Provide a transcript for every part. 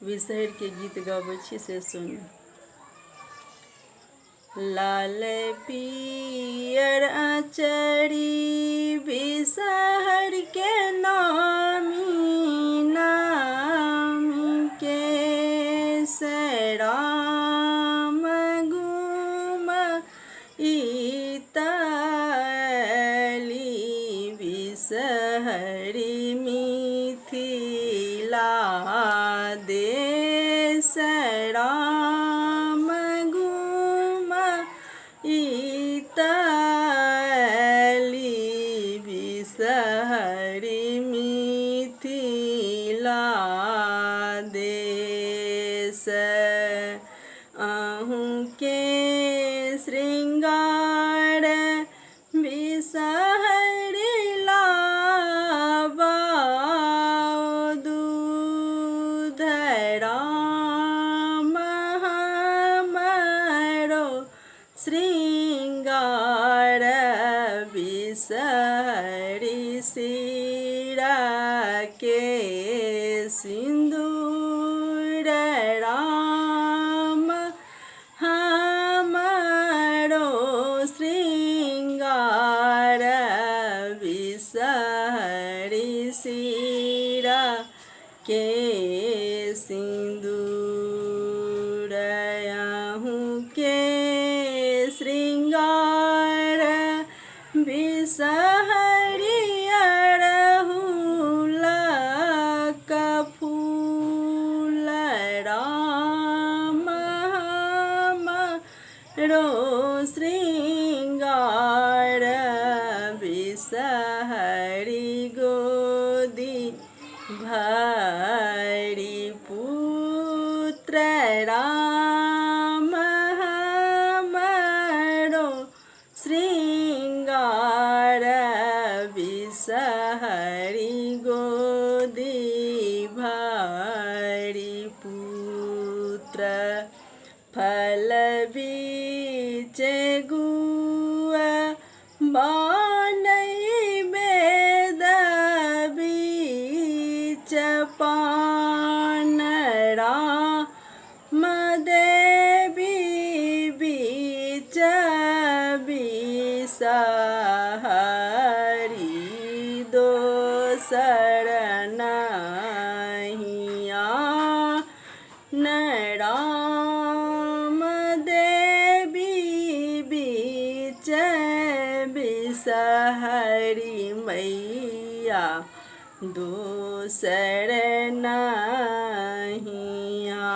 विषहर के गीत गाबै छी से सुनू। लाल पियर आचरी विषहर के नामी नामी के राम घूम इताली विषहरी मिथिला देश राम घूम इताली विषहरी मिथिला देश अहूँ के श्रृंगार विषहरी लाबाओ दूध राम हमरो श्रृंगार विषहरी सिरा के सिंदूर राम हमरो श्रृंगार विषहरी सिरा के सिंदूर अहूँ के श्रृंगार विषहरी अड़हुल फूल राम हमरो श्रृंगार विषहरी गोदी भरी पुत्र राम हमरो श्रृंगार विषहरी गोदी भरी पुत्र फल बीच गुआ बानई वेद बीच पान राम देवी बीच विषहरी दोसर नहिया न राम देवी बीच विषहरी मैया दोसर नहिया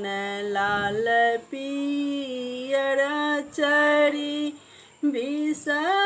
न लाल पियर चरी विषहरी